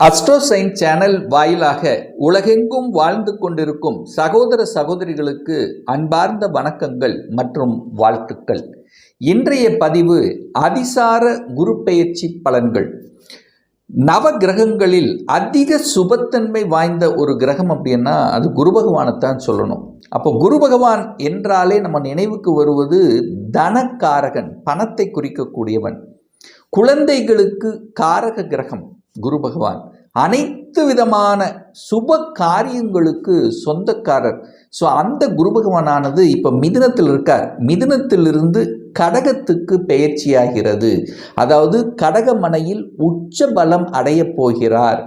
அஸ்ட்ரோசைன் channel வாயிலாக உலகெங்கும் வாழ்ந்து கொண்டிருக்கும் சகோதர சகோதரிகளுக்கு அன்பார்ந்த வணக்கங்கள் மற்றும் வாழ்த்துக்கள். இன்றைய பதிவு அதிசார குரு பெயர்ச்சி பலன்கள். நவ கிரகங்களில் அதிக சுபத்தன்மை வாய்ந்த ஒரு கிரகம் அப்படின்னா அது குரு பகவானைத்தான் சொல்லணும். அப்போ குரு பகவான் என்றாலே நம்ம நினைவுக்கு வருவது தனக்காரகன், பணத்தை குறிக்கக்கூடியவன். குழந்தைகளுக்கு காரக கிரகம் குரு பகவான். அனைத்து விதமான சுப காரியங்களுக்கு சொந்தக்காரர். ஸோ அந்த குரு பகவானானது இப்போ மிதுனத்தில் இருக்கார். மிதுனத்திலிருந்து கடகத்துக்கு பெயர்ச்சியாகிறது. அதாவது கடகமனையில் உச்ச பலம் அடைய போகிறார்.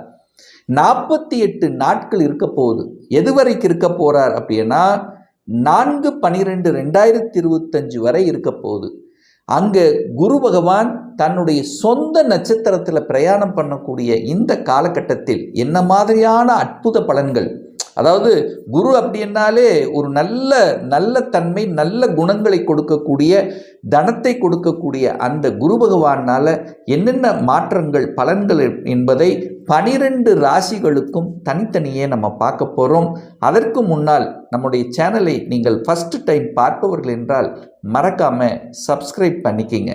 48 நாட்கள் இருக்க போகுது. எதுவரைக்கு இருக்க போறார் அப்படின்னா 4/12/2025 வரை இருக்க போகுது. அங்கே குரு பகவான் தன்னுடைய சொந்த நட்சத்திரத்தில் பிரயாணம் பண்ணக்கூடிய இந்த காலகட்டத்தில் என்ன மாதிரியான அற்புத பலன்கள், அதாவது குரு அப்படின்னாலே ஒரு நல்ல தன்மை, நல்ல குணங்களை கொடுக்கக்கூடிய, தனத்தை கொடுக்கக்கூடிய அந்த குரு பகவானால் என்னென்ன மாற்றங்கள், பலன்கள் என்பதை 12 ராசிகளுக்கும் தனித்தனியே நம்ம பார்க்க போகிறோம். அதற்கு முன்னால் நம்முடைய சேனலை நீங்கள் ஃபஸ்ட்டு டைம் பார்ப்பவர்கள் என்றால் மறக்காமல் சப்ஸ்கிரைப் பண்ணிக்கிங்க.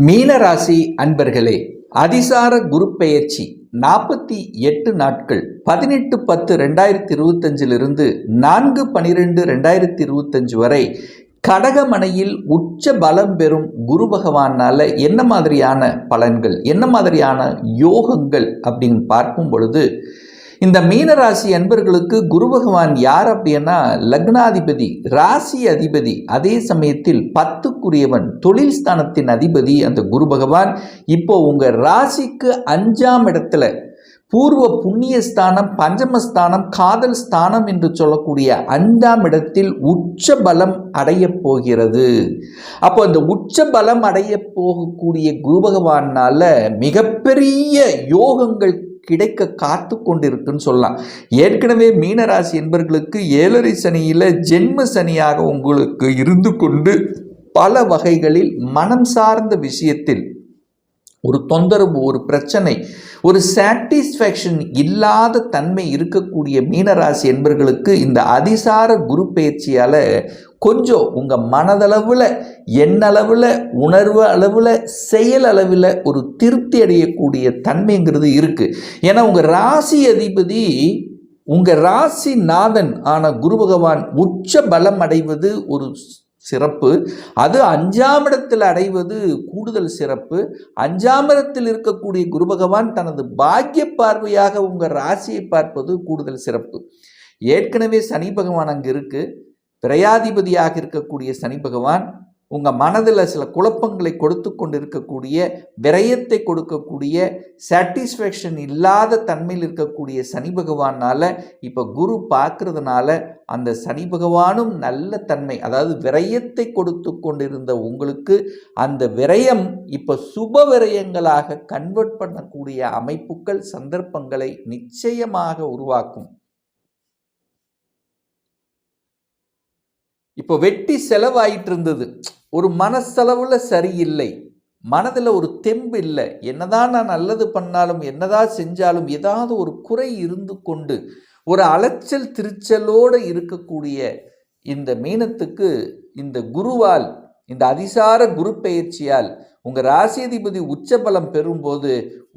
மீன ராசி அன்பர்களே, அதிசார குரு பெயர்ச்சி 48 நாட்கள் 18/10/2025 4/12/2025 வரை கடகமனையில் உச்ச பலம் பெறும் குரு பகவானால் என்ன மாதிரியான பலன்கள், என்ன மாதிரியான யோகங்கள் அப்படின்னு பார்க்கும் பொழுது, இந்த மீனராசி அன்பர்களுக்கு குரு பகவான் யார் அப்படின்னா லக்னாதிபதி, ராசி அதிபதி, அதே சமயத்தில் 10க்குரியவன், தொழில் ஸ்தானத்தின் அதிபதி அந்த குரு பகவான். இப்போ உங்கள் ராசிக்கு 5ஆம் இடத்துல பூர்வ புண்ணிய ஸ்தானம், பஞ்சமஸ்தானம், காதல் ஸ்தானம் என்று சொல்லக்கூடிய 5ஆம் இடத்தில் உச்ச பலம் அடைய போகிறது. அப்போ இந்த உச்ச பலம் அடைய போகக்கூடிய குரு பகவானால மிகப்பெரிய யோகங்கள் கிடைக்க காத்து கொண்டிருக்குன்னு சொல்லலாம். ஏற்கனவே மீனராசி என்பவர்களுக்கு 7.5 சனியில் ஜென்ம சனியாக உங்களுக்கு இருந்து கொண்டு பல வகைகளில் மனம் சார்ந்த விஷயத்தில் ஒரு தொந்தரவு, ஒரு பிரச்சனை, ஒரு சாட்டிஸ்ஃபேக்ஷன் இல்லாத தன்மை இருக்கக்கூடிய மீனராசி என்பவர்களுக்கு இந்த அதிசார குரு பயிற்சியால் கொஞ்சம் உங்கள் மனதளவில், எண்ணளவில், உணர்வு அளவில், செயல் அளவில் ஒரு திருப்தி அடையக்கூடிய தன்மைங்கிறது இருக்குது. ஏன்னா உங்கள் ராசி அதிபதி, உங்கள் ராசி நாதன் ஆன குரு பகவான் உச்ச பலம் அடைவது ஒரு சிறப்பு. அது 5ஆம் இடத்தில் அடைவது கூடுதல் சிறப்பு. 5ஆம் இடத்தில் இருக்கக்கூடிய குரு பகவான் தனது பாக்கிய பார்வையாக உங்கள் ராசியை பார்ப்பது கூடுதல் சிறப்பு. ஏற்கனவே சனி பகவான் அங்கே இருக்கு. விரையாதிபதியாக இருக்கக்கூடிய சனி பகவான் உங்கள் மனதில் சில குழப்பங்களை கொடுத்து கொண்டு இருக்கக்கூடிய, விரயத்தை கொடுக்கக்கூடிய, சாட்டிஸ்ஃபேக்ஷன் இல்லாத தன்மையில் இருக்கக்கூடிய சனி பகவானால் இப்போ குரு பார்க்கறதுனால அந்த சனி பகவானும் நல்ல தன்மை, அதாவது விரயத்தை கொடுத்து கொண்டிருந்த உங்களுக்கு அந்த விரயம் இப்போ சுப விரயங்களாக கன்வெர்ட் பண்ணக்கூடிய அமைப்புகள், சந்தர்ப்பங்களை நிச்சயமாக உருவாக்கும். இப்போ வெட்டி செலவாயிட்டு இருந்தது, ஒரு மனசெலவில் சரியில்லை, மனதில் ஒரு தெம்பு இல்லை, என்னதான் நான் நல்லது பண்ணாலும் என்னதான் செஞ்சாலும் ஏதாவது ஒரு குறை இருந்து கொண்டு ஒரு அலைச்சல் திருச்சலோடு இருக்கக்கூடிய இந்த மீனத்துக்கு இந்த குருவால், இந்த அதிசார குரு பெயர்ச்சியால் உங்கள் ராசியதிபதி உச்சபலம் பெறும்போது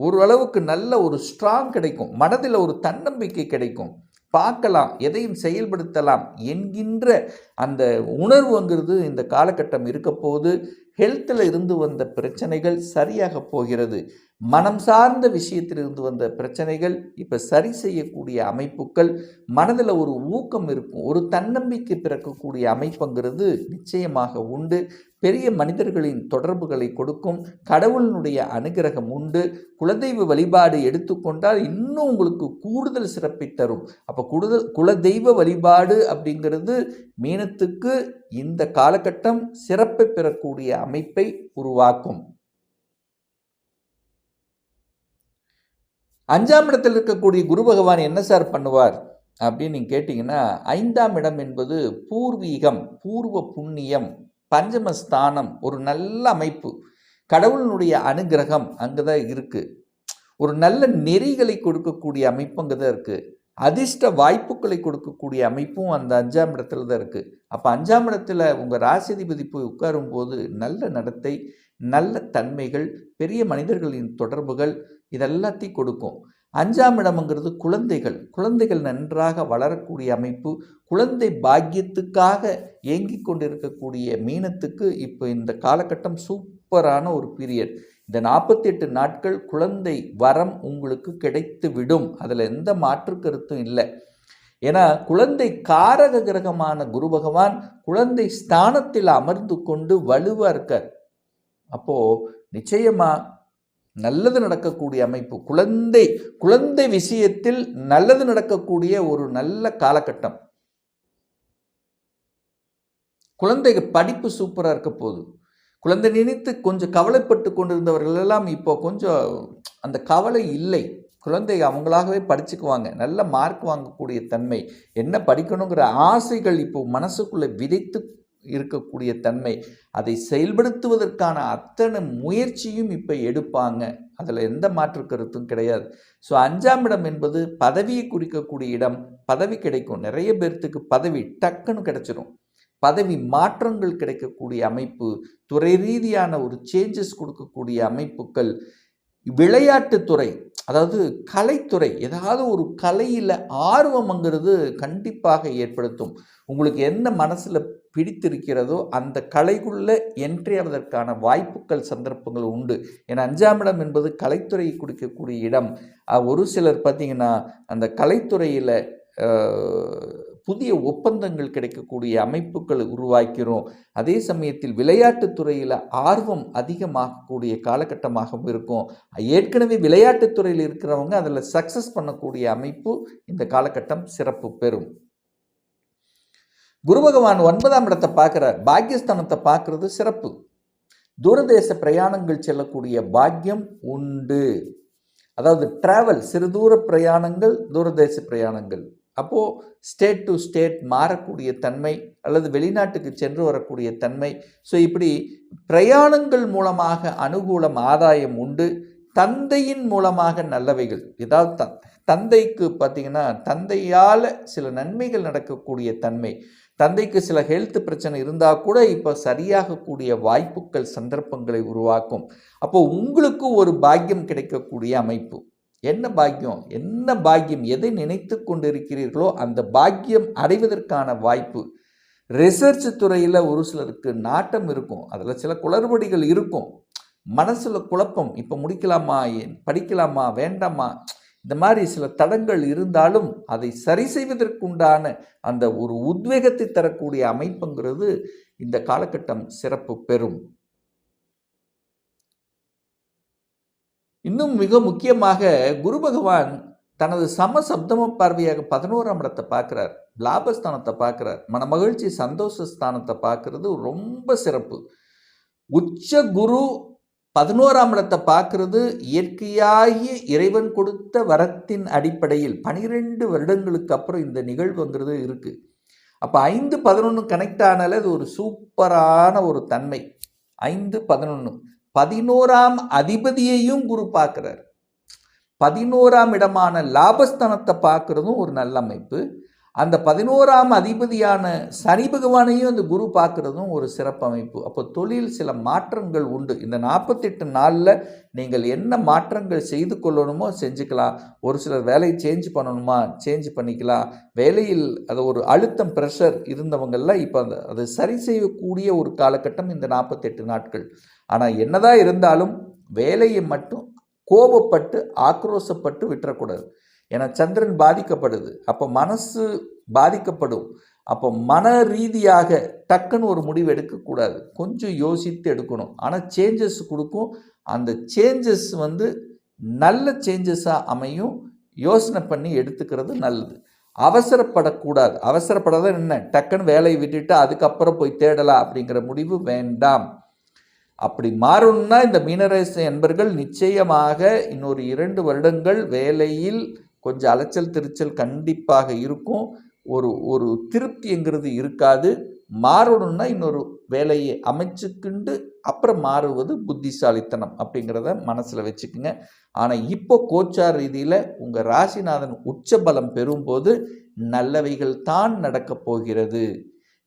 ஓரளவுக்கு நல்ல ஒரு ஸ்ட்ராங் கிடைக்கும், மனதில் ஒரு தன்னம்பிக்கை கிடைக்கும், பார்க்கலாம், எதையும் செயல்படுத்தலாம் என்கின்ற அந்த உணர்வுங்கிறது இந்த காலகட்டம் இருக்க போது. ஹெல்த்தில் இருந்து வந்த பிரச்சனைகள் சரியாக போகிறது. மனம் சார்ந்த விஷயத்தில் இருந்து வந்த பிரச்சனைகள் இப்போ சரி செய்யக்கூடிய அமைப்புகள், மனதில் ஒரு ஊக்கம் இருக்கும், ஒரு தன்னம்பிக்கை பிறக்கக்கூடிய அமைப்புங்கிறது நிச்சயமாக உண்டு. பெரிய மனிதர்களின் தொடர்புகளை கொடுக்கும், கடவுளினுடைய அனுகிரகம் உண்டு. குலதெய்வ வழிபாடு எடுத்துக்கொண்டால் இன்னும் உங்களுக்கு கூடுதல் சிறப்பை தரும். அப்போ குலதெய்வ வழிபாடு அப்படிங்கிறது மீனத்துக்கு இந்த காலகட்டம் சிறப்பை பெறக்கூடிய அமைப்பை உருவாக்கும். 5ஆம் இடத்தில் இருக்கக்கூடிய குரு பகவான் என்ன சார் பண்ணுவார் அப்படின்னு நீங்கள் கேட்டிங்கன்னா, 5ஆம் இடம் என்பது பூர்வீகம், பூர்வ புண்ணியம், பஞ்சமஸ்தானம், ஒரு நல்ல அமைப்பு, கடவுளினுடைய அனுகிரகம் அங்கே தான் இருக்குது. ஒரு நல்ல நெறிகளை கொடுக்கக்கூடிய அமைப்புங்க தான் இருக்குது. அதிர்ஷ்ட வாய்ப்புகளை கொடுக்கக்கூடிய அமைப்பும் அந்த 5ஆம் இடத்துல தான் இருக்குது. அப்போ 5ஆம் இடத்துல உங்கள் ராசிதிபதி போய் உட்காரும்போது நல்ல நடத்தை, நல்ல தன்மைகள், பெரிய மனிதர்களின் தொடர்புகள் இதெல்லாத்தையும் கொடுக்கும். 5ஆம் இடம்ங்கிறது குழந்தைகள் நன்றாக வளரக்கூடிய அமைப்பு. குழந்தை பாக்கியத்துக்காக ஏங்கி கொண்டிருக்கக்கூடிய மீனத்துக்கு இப்போ இந்த காலகட்டம் சூப்பரான ஒரு பீரியட். இந்த 48 நாட்கள் குழந்தை வரம் உங்களுக்கு கிடைத்து விடும். அதில் எந்த மாற்று கருத்தும் இல்லை. ஏன்னா குழந்தை காரக கிரகமான குரு பகவான் குழந்தை ஸ்தானத்தில் அமர்ந்து கொண்டு வலுவா இருக்கார். அப்போ நிச்சயமா நல்லது நடக்கக்கூடிய அமைப்பு. குழந்தை விஷயத்தில் நல்லது நடக்கக்கூடிய ஒரு நல்ல காலகட்டம். குழந்தைக்கு படிப்பு சூப்பராக இருக்க போகுது. குழந்தை நினைத்து கொஞ்சம் கவலைப்பட்டு கொண்டிருந்தவர்கள் எல்லாம் இப்போ கொஞ்சம் அந்த கவலை இல்லை. குழந்தை அவங்களாகவே படிச்சுக்குவாங்க. நல்ல மார்க் வாங்கக்கூடிய தன்மை, என்ன படிக்கணுங்கிற ஆசைகள் இப்போ மனசுக்குள்ளே விதைத்து இருக்கக்கூடிய தன்மை, அதை செயல்படுத்துவதற்கான அத்தனை முயற்சியும் இப்போ எடுப்பாங்க. அதில் எந்த மாற்று கருத்தும் கிடையாது. ஸோ 5ஆம் இடம் என்பது பதவியை குறிக்கக்கூடிய இடம். பதவி கிடைக்கும். நிறைய பேர்த்துக்கு பதவி டக்குன்னு கிடைச்சிடும். பதவி மாற்றங்கள் கிடைக்கக்கூடிய அமைப்பு, துறை ரீதியான ஒரு சேஞ்சஸ் கொடுக்கக்கூடிய அமைப்புகள், விளையாட்டுத்துறை, அதாவது கலைத்துறை, ஏதாவது ஒரு கலையில் ஆர்வம்ங்கிறது கண்டிப்பாக ஏற்படுத்தும். உங்களுக்கு என்ன மனசில் பிடித்திருக்கிறதோ அந்த கலைக்குள்ளே என்ட்ரி ஆவதற்கான வாய்ப்புகள், சந்தர்ப்பங்கள் உண்டு. ஏன்னா 5ஆம் இடம் என்பது கலைத்துறையை குறிக்கக்கூடிய இடம். ஒரு சிலர் பார்த்திங்கன்னா அந்த கலைத்துறையில் புதிய ஒப்பந்தங்கள் கிடைக்கக்கூடிய அமைப்புகளை உருவாக்கிறோம். அதே சமயத்தில் விளையாட்டுத்துறையில் ஆர்வம் அதிகமாகக்கூடிய காலகட்டமாகவும் இருக்கும். ஏற்கனவே விளையாட்டுத்துறையில் இருக்கிறவங்க அதில் சக்ஸஸ் பண்ணக்கூடிய அமைப்பு இந்த காலகட்டம் சிறப்பு பெறும். குரு பகவான் 9ஆம் இடத்தை பார்க்குறார். பாக்கியஸ்தானத்தை பார்க்கறது சிறப்பு. தூரதேச பிரயாணங்கள் செல்லக்கூடிய பாக்கியம் உண்டு. அதாவது டிராவல், சிறு தூர பிரயாணங்கள், தூரதேச பிரயாணங்கள். அப்போது ஸ்டேட் டு ஸ்டேட் மாறக்கூடிய தன்மை அல்லது வெளிநாட்டுக்கு சென்று வரக்கூடிய தன்மை. ஸோ இப்படி பிரயாணங்கள் மூலமாக அனுகூலம், ஆதாயம் உண்டு. தந்தையின் மூலமாக நல்லவைகள், ஏதாவது தந்தைக்கு பார்த்திங்கன்னா தந்தையால் சில நன்மைகள் நடக்கக்கூடிய தன்மை. தந்தைக்கு சில ஹெல்த் பிரச்சனை இருந்தால் கூட இப்போ சரியாகக்கூடிய வாய்ப்புகள், சந்தர்ப்பங்களை உருவாக்கும். அப்போது உங்களுக்கு ஒரு பாக்கியம் கிடைக்கக்கூடிய அமைப்பு. என்ன பாக்கியம், எதை நினைத்து கொண்டிருக்கிறீர்களோ அந்த பாக்கியம் அடைவதற்கான வாய்ப்பு. ரிசர்ச் துறையில் ஒரு சிலருக்கு நாட்டம் இருக்கும். அதில் சில குளறுபடிகள் இருக்கும். மனசில் குழப்பம், இப்போ முடிக்கலாமா, படிக்கலாமா, வேண்டாமா, இந்த மாதிரி சில தடங்கள் இருந்தாலும் அதை சரி செய்வதற்குண்டான அந்த ஒரு உத்வேகத்தை தரக்கூடிய அமைப்புங்கிறது இந்த காலகட்டம் சிறப்பு பெறும். இன்னும் மிக முக்கியமாக குரு பகவான் தனது சமசப்தம பார்வையாக 11ஆம் இடத்தை பார்க்குறார். லாபஸ்தானத்தை பார்க்குறார். மனமகிழ்ச்சி, சந்தோஷ ஸ்தானத்தை பார்க்கறது ரொம்ப சிறப்பு. உச்ச குரு 11ஆம் இடத்தை பார்க்கறது இயற்கையாகி இறைவன் கொடுத்த வரத்தின் அடிப்படையில் 12 வருடங்களுக்கு அப்புறம் இந்த நிகழ்வுங்கிறது இருக்குது. அப்போ 5-11 கனெக்ட் ஆனாலே அது ஒரு சூப்பரான ஒரு தன்மை. 5-11 11ஆம் அதிபதியையும் குரு பார்க்கிறார். 11ஆம் இடமான லாபஸ்தானத்தை பார்க்கறதும் ஒரு நல்ல அமைப்பு. அந்த 11ஆம் அதிபதியான சனி பகவானையும் அந்த குரு பார்க்கறதும் ஒரு சிறப்பு அமைப்பு. அப்போ தொழில் சில மாற்றங்கள் உண்டு. இந்த 48 நாளில் நீங்கள் என்ன மாற்றங்கள் செய்து கொள்ளணுமோ செஞ்சுக்கலாம். ஒரு சிலர் வேலையை சேஞ்ச் பண்ணணுமா சேஞ்ச் பண்ணிக்கலாம். வேலையில் அது ஒரு அழுத்தம், ப்ரெஷர் இருந்தவங்கெல்லாம் இப்போ அது சரி செய்யக்கூடிய ஒரு காலகட்டம் இந்த 48 நாட்கள். ஆனால் என்னதான் இருந்தாலும் வேலையை மட்டும் கோபப்பட்டு ஆக்ரோஷப்பட்டு விட்டுறக்கூடாது. ஏன்னா சந்திரன் பாதிக்கப்படுது. அப்போ மனசு பாதிக்கப்படும். அப்போ மன ரீதியாக டக்குன்னு ஒரு முடிவு எடுக்கக்கூடாது. கொஞ்சம் யோசித்து எடுக்கணும். ஆனால் சேஞ்சஸ் கொடுக்கும். அந்த சேஞ்சஸ் நல்ல சேஞ்சஸாக அமையும். யோசனை பண்ணி எடுத்துக்கிறது நல்லது. அவசரப்படக்கூடாது. அவசரப்படாத என்ன, டக்குன்னு வேலையை விட்டுட்டு அதுக்கப்புறம் போய் தேடலாம் அப்படிங்கிற முடிவு வேண்டாம். அப்படி மாறணும்னா இந்த மீனராசி என்பர்கள் நிச்சயமாக இன்னொரு 2 வருடங்கள் வேலையில் கொஞ்சம் அலைச்சல் திருச்சல் கண்டிப்பாக இருக்கும். ஒரு திருப்திங்கிறது இருக்காது. மாறணும்னா இன்னொரு வேலையை அமைச்சுக்கிண்டு அப்புறம் மாறுவது புத்திசாலித்தனம் அப்படிங்கிறத மனசில் வச்சுக்குங்க. ஆனால் இப்போ கோச்சார் ரீதியில் உங்கள் ராசிநாதன் உச்ச பலம் பெறும்போது நல்லவைகள் தான் நடக்கப் போகிறது.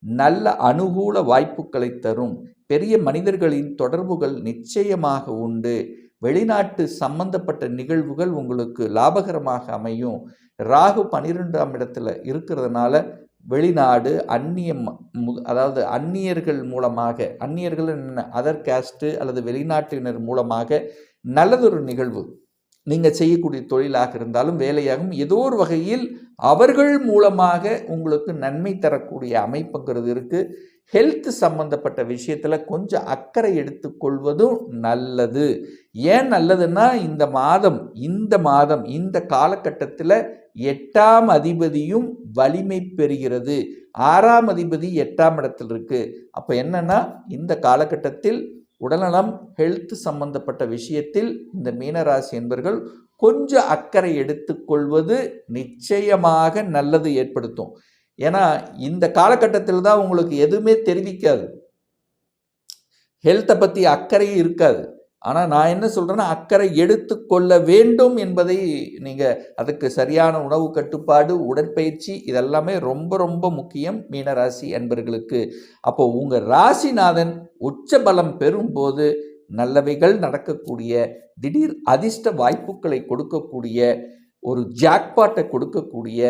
நல்ல அனுகூல வாய்ப்புகளை தரும். பெரிய மனிதர்களின் தொடர்புகள் நிச்சயமாக உண்டு. வெளிநாட்டு சம்பந்தப்பட்ட நிகழ்வுகள் உங்களுக்கு லாபகரமாக அமையும். ராகு 12ஆம் இடத்துல இருக்கிறதுனால வெளிநாடு அதாவது அந்நியர்கள் மூலமாக, அந்நியர்கள் அதர் கேஸ்ட்டு அல்லது வெளிநாட்டினர் மூலமாக நல்லதொரு நிகழ்வு நீங்கள் செய்யக்கூடிய தொழிலாக இருந்தாலும் வேலையாகவும் ஏதோ ஒரு வகையில் அவர்கள் மூலமாக உங்களுக்கு நன்மை தரக்கூடிய அமைப்புங்கிறது இருக்குது. ஹெல்த் சம்பந்தப்பட்ட விஷயத்தில் கொஞ்சம் அக்கறை எடுத்துக்கொள்வதும் நல்லது. ஏன் நல்லதுன்னா இந்த மாதம் இந்த காலகட்டத்தில் 8ஆம் அதிபதியும் வலிமை பெறுகிறது. 6ஆம் அதிபதி 8ஆம் இடத்தில் இருக்கு. அப்போ என்னன்னா இந்த காலகட்டத்தில் உடல்நலம் ஹெல்த் சம்பந்தப்பட்ட விஷயத்தில் இந்த மீனராசி என்பர்கள் கொஞ்சம் அக்கறை எடுத்துக்கொள்வது நிச்சயமாக நல்லது ஏற்படுத்தும். ஏன்னா இந்த காலகட்டத்தில் தான் உங்களுக்கு எதுவுமே தெரிவிக்காது, ஹெல்த்தை பற்றி அக்கறை இருக்காது. ஆனால் நான் என்ன சொல்கிறேன்னா, அக்கறை எடுத்துக்கொள்ள வேண்டும் என்பதை நீங்கள் அதுக்கு சரியான உணவு கட்டுப்பாடு, உடற்பயிற்சி இதெல்லாமே ரொம்ப ரொம்ப முக்கியம் மீனராசி அன்பர்களுக்கு. அப்போது உங்கள் ராசிநாதன் உச்ச பலம் பெறும்போது நல்லவைகள் நடக்கக்கூடிய, திடீர் அதிர்ஷ்ட வாய்ப்புகளை கொடுக்கக்கூடிய, ஒரு ஜாக்பாட்டை கொடுக்கக்கூடிய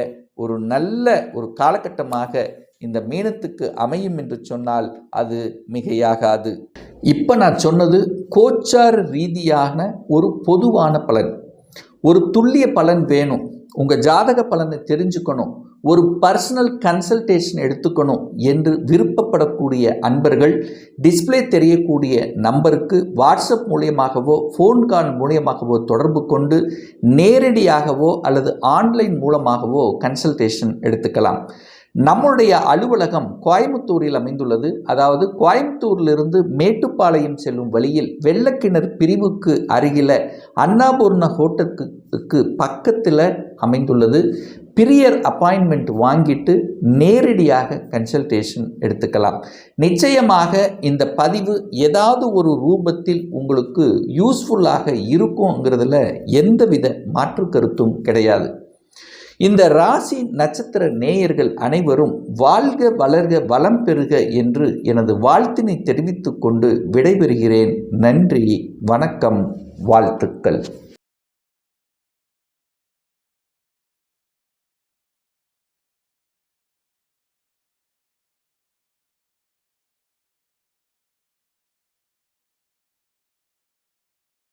ஒரு நல்ல ஒரு காலகட்டமாக இந்த மீனத்துக்கு அமையும் என்று சொன்னால் அது மிகையாகாது. இப்போ நான் சொன்னது கோச்சார் ரீதியான ஒரு பொதுவான பலன். ஒரு துல்லிய பலன் வேணும், உங்கள் ஜாதக பலனை தெரிஞ்சுக்கணும், ஒரு பர்சனல் கன்சல்டேஷன் எடுத்துக்கணும் என்று விருப்பப்படக்கூடிய அன்பர்கள் டிஸ்பிளே தெரியக்கூடிய நம்பருக்கு வாட்ஸ்அப் மூலியமாகவோ ஃபோன் கால் மூலியமாகவோ தொடர்பு கொண்டு நேரடியாகவோ அல்லது ஆன்லைன் மூலமாகவோ கன்சல்டேஷன் எடுத்துக்கலாம். நம்முடைய அலுவலகம் கோயம்புத்தூரில் அமைந்துள்ளது. அதாவது கோயம்புத்தூரிலிருந்து மேட்டுப்பாளையம் செல்லும் வழியில் வெள்ளக்கிணர் பிரிவுக்கு அருகில் அன்னபூர்ணா ஹோட்டலுக்கு பக்கத்தில் அமைந்துள்ளது. பிரியர் அப்பாயின்மெண்ட் வாங்கிட்டு நேரடியாக கன்சல்டேஷன் எடுத்துக்கலாம். நிச்சயமாக இந்த பதிவு ஏதாவது ஒரு ரூபத்தில் உங்களுக்கு யூஸ்ஃபுல்லாக இருக்குங்கிறதுல எந்தவித மாற்று கருத்தும் கிடையாது. இந்த ராசி நட்சத்திர நேயர்கள் அனைவரும் வாழ்க வளர்க வளம் பெறுக என்று எனது வாழ்த்தினை தெரிவித்துக் கொண்டு விடைபெறுகிறேன். நன்றி, வணக்கம், வாழ்த்துக்கள்.